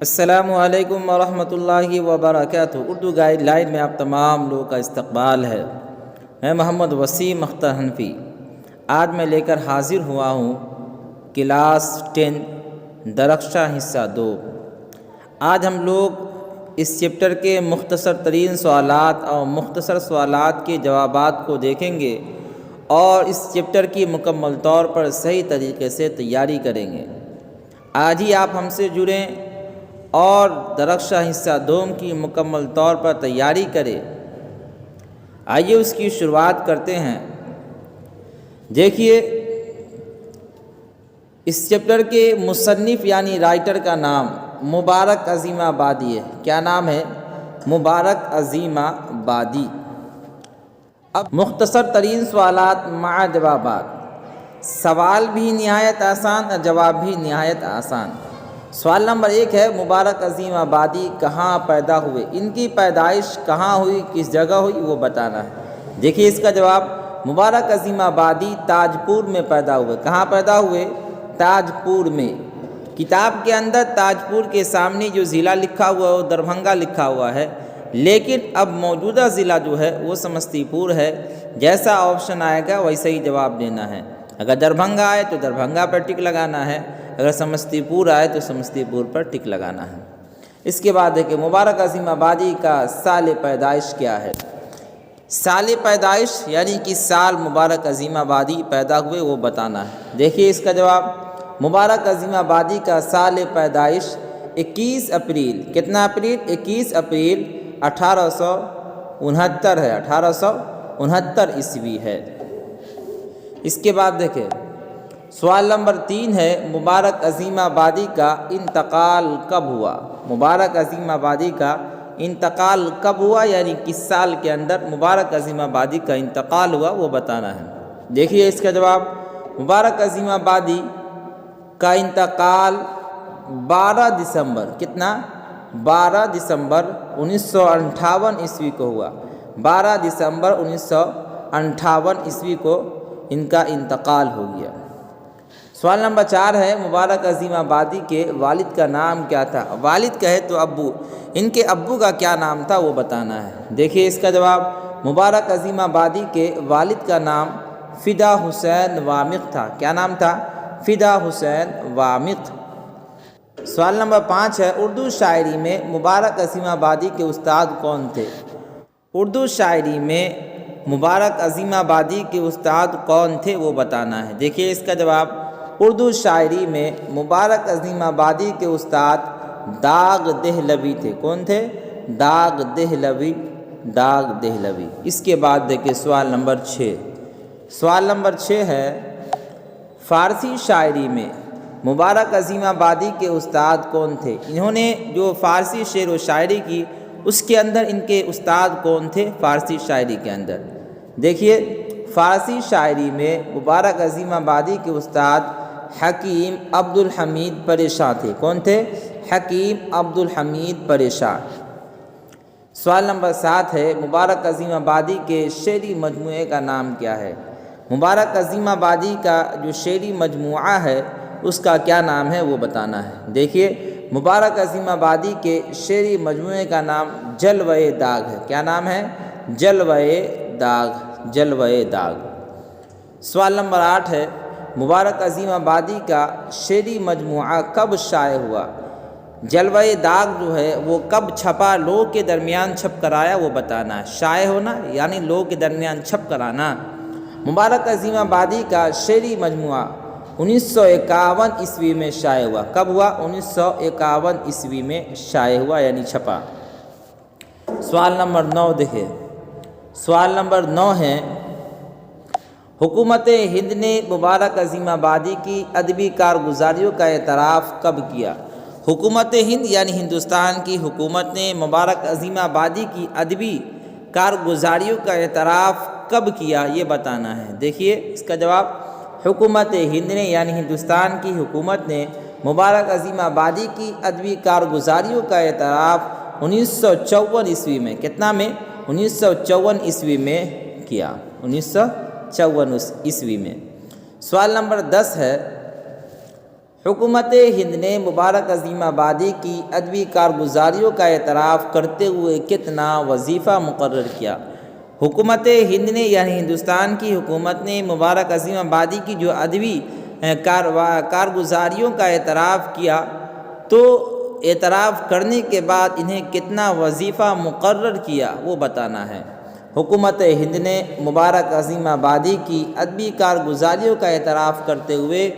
السلام علیکم ورحمۃ اللہ وبرکاتہ۔ اردو گائیڈ لائن میں آپ تمام لوگوں کا استقبال ہے۔ میں محمد وسیم اختر حنفی آج میں لے کر حاضر ہوا ہوں کلاس 10 درخشاں حصہ 2۔ آج ہم لوگ اس چیپٹر کے مختصر ترین سوالات اور مختصر سوالات کے جوابات کو دیکھیں گے اور اس چیپٹر کی مکمل طور پر صحیح طریقے سے تیاری کریں گے۔ آج ہی آپ ہم سے جڑیں اور درخشاں حصہ 2 کی مکمل طور پر تیاری کریں۔ آئیے اس کی شروعات کرتے ہیں۔ دیکھیے، اس چیپٹر کے مصنف یعنی رائٹر کا نام مبارک عظیم آبادی ہے۔ کیا نام ہے؟ مبارک عظیم آبادی۔ اب مختصر ترین سوالات مع جوابات۔ سوال بھی نہایت آسان اور جواب بھی نہایت آسان۔ سوال نمبر 1 ہے، مبارک عظیم آبادی کہاں پیدا ہوئے؟ ان کی پیدائش کہاں ہوئی، کس جگہ ہوئی، وہ بتانا ہے۔ دیکھیے اس کا جواب، مبارک عظیم آبادی تاج پور میں پیدا ہوئے۔ کہاں پیدا ہوئے؟ تاج پور میں۔ کتاب کے اندر تاج پور کے سامنے جو ضلع لکھا ہوا ہے وہ دربھنگا لکھا ہوا ہے، لیکن اب موجودہ ضلع جو ہے وہ سمستی پور ہے۔ جیسا آپشن آئے گا ویسے ہی جواب دینا ہے۔ اگر دربھنگا آئے تو دربھنگا پر ٹک لگانا ہے، اگر سمستی پور آئے تو سمستی پور پر ٹک لگانا ہے۔ اس کے بعد دیکھیں، مبارک عظیم آبادی کا سال پیدائش کیا ہے؟ سال پیدائش یعنی کس سال مبارک عظیم آبادی پیدا ہوئے وہ بتانا ہے۔ دیکھیے اس کا جواب، مبارک عظیم آبادی کا سال پیدائش 21 اپریل، کتنا اپریل؟ 21 اپریل 1869 ہے، 1869 عیسوی ہے۔ اس کے بعد دیکھیں، سوال نمبر 3 ہے، مبارک عظیم آبادی کا انتقال کب ہوا؟ مبارک عظیم آبادی کا انتقال کب ہوا یعنی کس سال کے اندر مبارک عظیم آبادی کا انتقال ہوا وہ بتانا ہے۔ دیکھیے اس کا جواب، مبارک عظیم آبادی کا انتقال 12 دسمبر، کتنا؟ 12 دسمبر 1958 عیسوی کو ہوا۔ 12 دسمبر 1958 عیسوی کو ان کا انتقال ہو گیا۔ سوال نمبر 4 ہے، مبارک عظیم آبادی کے والد کا نام کیا تھا؟ والد کہے تو ابو، ان کے ابو کا کیا نام تھا وہ بتانا ہے۔ دیکھیے اس کا جواب، مبارک عظیم آبادی کے والد کا نام فدا حسین وامق تھا۔ کیا نام تھا؟ فدا حسین وامق۔ سوال نمبر 5 ہے، اردو شاعری میں مبارک عظیم آبادی کے استاد کون تھے؟ اردو شاعری میں مبارک عظیم آبادی کے استاد کون تھے وہ بتانا ہے۔ دیکھیے اس کا جواب، اردو شاعری میں مبارک عظیم آبادی کے استاد داغ دہلوی تھے۔ کون تھے؟ داغ دہلوی، داغ دہلوی۔ اس کے بعد دیکھیں سوال نمبر 6۔ سوال نمبر 6 ہے، فارسی شاعری میں مبارک عظیم آبادی کے استاد کون تھے؟ انہوں نے جو فارسی شعر و شاعری کی اس کے اندر ان کے استاد کون تھے فارسی شاعری کے اندر؟ دیکھیے، فارسی شاعری میں مبارک عظیم آبادی کے استاد حکیم عبدالحمید پریشاں تھے۔ کون تھے؟ حکیم عبدالحمید پریشاں۔ سوال نمبر 7 ہے، مبارک عظیم آبادی کے شعری مجموعے کا نام کیا ہے؟ مبارک عظیم آبادی کا جو شعری مجموعہ ہے اس کا کیا نام ہے وہ بتانا ہے۔ دیکھیے، مبارک عظیم آبادی کے شعری مجموعے کا نام جلوہ داغ ہے۔ کیا نام ہے؟ جلوہ داغ، جلوہ داغ۔ سوال نمبر 8 ہے، مبارک عظیم آبادی کا شعری مجموعہ کب شائع ہوا؟ جلوہ داغ جو ہے وہ کب چھپا، لوگوں کے درمیان چھپ کر آیا وہ بتانا ہے۔ شائع ہونا یعنی لوگوں کے درمیان چھپ کر آنا۔ مبارک عظیم آبادی کا شعری مجموعہ 1951 عیسوی میں شائع ہوا۔ کب ہوا؟ 1951 عیسوی میں شائع ہوا یعنی چھپا۔ سوال نمبر 9 دیکھیں۔ سوال نمبر 9 ہے، حکومت ہند نے مبارک عظیم آبادی کی ادبی کارگزاریوں کا اعتراف کب کیا؟ حکومت ہند یعنی ہندوستان کی حکومت نے مبارک عظیم آبادی کی ادبی کارگزاریوں کا اعتراف کب کیا یہ بتانا ہے۔ دیکھیے اس کا جواب، حکومت ہند نے یعنی ہندوستان کی حکومت نے مبارک عظیم آبادی کی ادبی کارگزاریوں کا اعتراف 1954 عیسوی میں، کتنا میں؟ 1954 عیسوی میں کیا، 1954 عیسوی میں۔ سوال نمبر 10 ہے، حکومت ہند نے مبارک عظیم آبادی کی ادبی کارگزاریوں کا اعتراف کرتے ہوئے کتنا وظیفہ مقرر کیا؟ حکومت ہند نے یعنی ہندوستان کی حکومت نے مبارک عظیم آبادی کی جو ادبی کارگزاریوں کا اعتراف کیا، تو اعتراف کرنے کے بعد انہیں کتنا وظیفہ مقرر کیا وہ بتانا ہے۔ حکومت ہند نے مبارک عظیم آبادی کی ادبی کارگزاریوں کا اعتراف کرتے ہوئے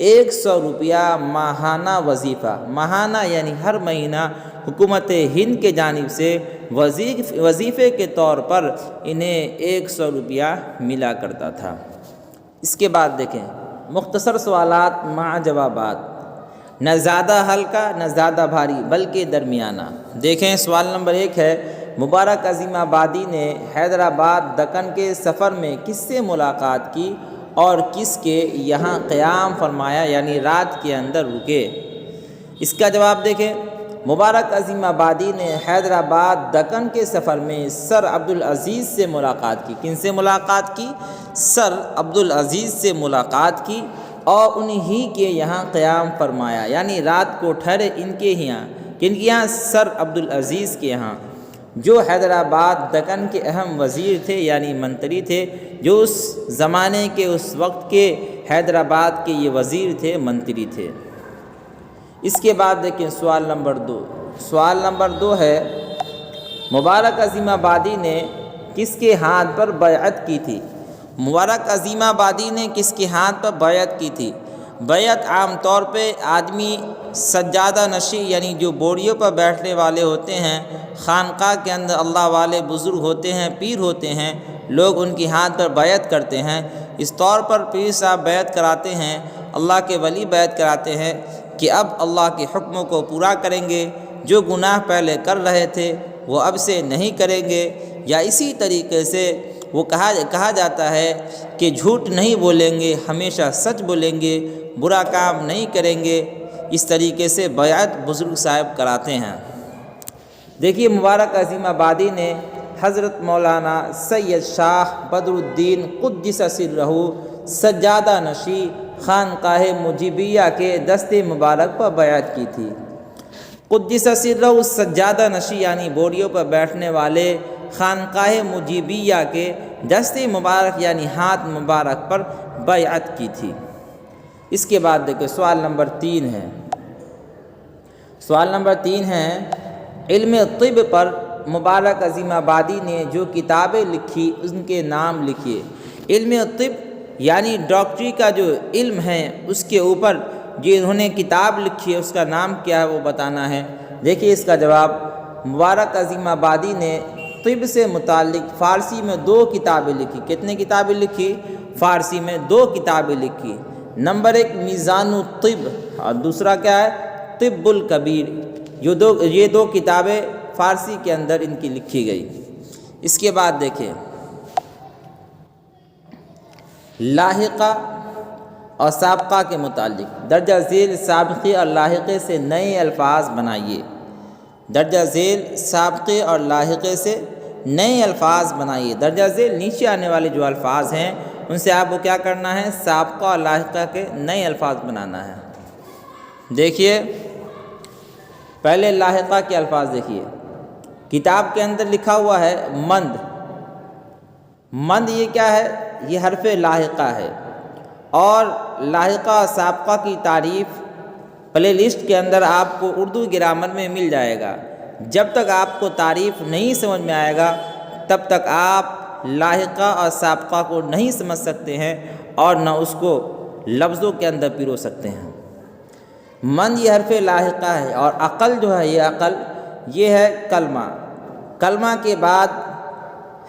100 روپیہ ماہانہ وظیفہ، ماہانہ یعنی ہر مہینہ حکومت ہند کے جانب سے وظیفے کے طور پر انہیں 100 روپیہ ملا کرتا تھا۔ اس کے بعد دیکھیں مختصر سوالات مع جوابات، نہ زیادہ ہلکا نہ زیادہ بھاری بلکہ درمیانہ۔ دیکھیں سوال نمبر 1 ہے، مبارک عظیم آبادی نے حیدرآباد دکن کے سفر میں کس سے ملاقات کی اور کس کے یہاں قیام فرمایا یعنی رات کے اندر رکے؟ اس کا جواب دیکھیں، مبارک عظیم آبادی نے حیدرآباد دکن کے سفر میں سر عبدالعزیز سے ملاقات کی۔ کن سے ملاقات کی؟ سر عبدالعزیز سے ملاقات کی اور انہی کے یہاں قیام فرمایا، یعنی رات کو ٹھہرے ان کے یہاں۔ کن کے یہاں؟ سر عبدالعزیز کے یہاں، جو حیدرآباد دکن کے اہم وزیر تھے یعنی منتری تھے، جو اس زمانے کے اس وقت کے حیدرآباد کے یہ وزیر تھے، منتری تھے۔ اس کے بعد دیکھیں سوال نمبر 2۔ سوال نمبر 2 ہے، مبارک عظیم آبادی نے کس کے ہاتھ پر بیعت کی تھی؟ مبارک عظیم آبادی نے کس کے ہاتھ پر بیعت کی تھی؟ بیعت عام طور پہ آدمی سجادہ نشی یعنی جو بوریوں پر بیٹھنے والے ہوتے ہیں، خانقاہ کے اندر اللہ والے بزرگ ہوتے ہیں، پیر ہوتے ہیں، لوگ ان کی ہاتھ پر بیعت کرتے ہیں۔ اس طور پر پیر صاحب بیعت کراتے ہیں، اللہ کے ولی بیعت کراتے ہیں کہ اب اللہ کے حکموں کو پورا کریں گے، جو گناہ پہلے کر رہے تھے وہ اب سے نہیں کریں گے، یا اسی طریقے سے وہ کہا جاتا ہے کہ جھوٹ نہیں بولیں گے، ہمیشہ سچ بولیں گے، برا کام نہیں کریں گے۔ اس طریقے سے بیعت بزرگ صاحب کراتے ہیں۔ دیکھیے مبارک عظیم آبادی نے حضرت مولانا سید شاہ بدر الدین قدس سرہ سجادہ نشی خانقاہ مجیبیہ کے دست مبارک پر بیعت کی تھی۔ قدس سرہ سجادہ نشی یعنی بوریوں پر بیٹھنے والے خانقاہ مجیبیہ کے دست مبارک یعنی ہاتھ مبارک پر بیعت کی تھی۔ اس کے بعد دیکھیں سوال نمبر 3 ہے۔ سوال نمبر 3 ہے، علم طب پر مبارک عظیم آبادی نے جو کتابیں لکھی ان کے نام لکھیے۔ علم طب یعنی ڈاکٹری کا جو علم ہے اس کے اوپر جو انہوں نے کتاب لکھی ہے اس کا نام کیا ہے وہ بتانا ہے۔ دیکھیے اس کا جواب، مبارک عظیم آبادی نے طب سے متعلق فارسی میں 2 کتابیں لکھی۔ کتنے کتابیں لکھی؟ فارسی میں 2 کتابیں لکھی۔ نمبر 1 میزان الطب اور دوسرا کیا ہے؟ طب الکبیر۔ یہ دو کتابیں فارسی کے اندر ان کی لکھی گئی۔ اس کے بعد دیکھیں لاحقہ اور سابقہ کے متعلق، درجہ ذیل سابقے اور لاحقے سے نئے الفاظ بنائیے۔ درجہ ذیل سابقے اور لاحقے سے نئے الفاظ بنائیے۔ درجہ ذیل نیچے آنے والے جو الفاظ ہیں ان سے آپ کو کیا کرنا ہے؟ سابقہ اور لاحقہ کے نئے الفاظ بنانا ہے۔ دیکھیے پہلے لاحقہ کے الفاظ دیکھیے، کتاب کے اندر لکھا ہوا ہے مند۔ مند یہ کیا ہے؟ یہ حرف لاحقہ ہے، اور لاحقہ اور سابقہ کی تعریف پلے لسٹ کے اندر آپ کو اردو گرامر میں مل جائے گا۔ جب تک آپ کو تعریف نہیں سمجھ میں آئے گا تب تک آپ لاحقہ اور سابقہ کو نہیں سمجھ سکتے ہیں اور نہ اس کو لفظوں کے اندر پیرو سکتے ہیں۔ من یہ حرف لاحقہ ہے، اور عقل جو ہے، یہ عقل یہ ہے کلمہ۔ کلمہ کے بعد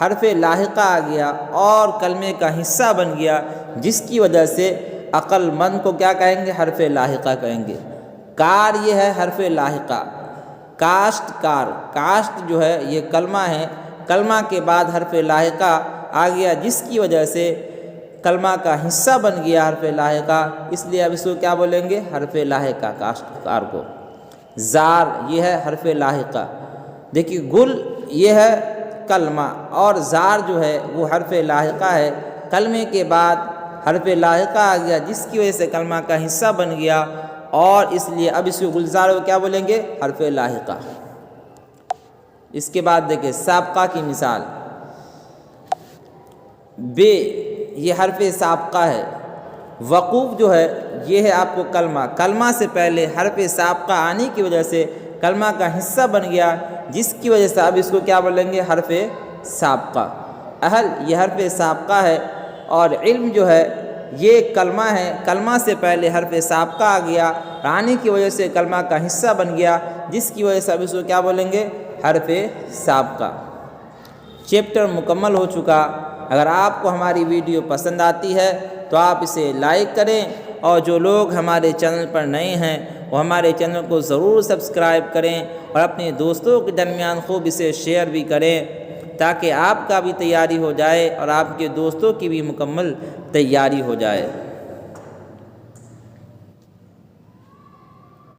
حرف لاحقہ آ گیا اور کلمے کا حصہ بن گیا، جس کی وجہ سے عقل مند کو کیا کہیں گے؟ حرف لاحقہ کہیں گے۔ کار یہ ہے حرف لاحقہ۔ کاشت کار، کاشت جو ہے یہ کلمہ ہے، کلمہ کے بعد حرف لاحقہ آ گیا جس کی وجہ سے کلمہ کا حصہ بن گیا حرف لاحقہ، اس لیے اب اس کو کیا بولیں گے؟ حرف لاحقہ، کاشت کار کو۔ زار یہ ہے حرف لاحقہ۔ دیکھیے گل یہ ہے کلمہ، اور زار جو ہے وہ حرف لاحقہ ہے، کلمے کے بعد حرف لاحقہ آ گیا جس کی وجہ سے کلمہ کا حصہ بن گیا اور اس لیے اب اس کو گلزار کو کیا بولیں گے؟ حرف لاحقہ۔ اس کے بعد دیکھیں سابقہ کی مثال، بے یہ حرف سابقہ ہے، وقوف جو ہے یہ ہے آپ کو کلمہ سے پہلے حرف سابقہ آنے کی وجہ سے کلمہ کا حصہ بن گیا، جس کی وجہ سے اب اس کو کیا بولیں گے؟ حرف سابقہ۔ اہل یہ حرف سابقہ ہے، اور علم جو ہے یہ کلمہ ہے، کلمہ سے پہلے حرف سابقہ آ گیا، آنے کی وجہ سے کلمہ کا حصہ بن گیا، جس کی وجہ سے اب اس کو کیا بولیں گے؟ حرف سابقہ۔ چیپٹر مکمل ہو چکا۔ اگر آپ کو ہماری ویڈیو پسند آتی ہے تو آپ اسے لائک کریں، اور جو لوگ ہمارے چینل پر نئے ہیں وہ ہمارے چینل کو ضرور سبسکرائب کریں، اور اپنے دوستوں کے درمیان خوب اسے شیئر بھی کریں، تاکہ آپ کا بھی تیاری ہو جائے اور آپ کے دوستوں کی بھی مکمل تیاری ہو جائے۔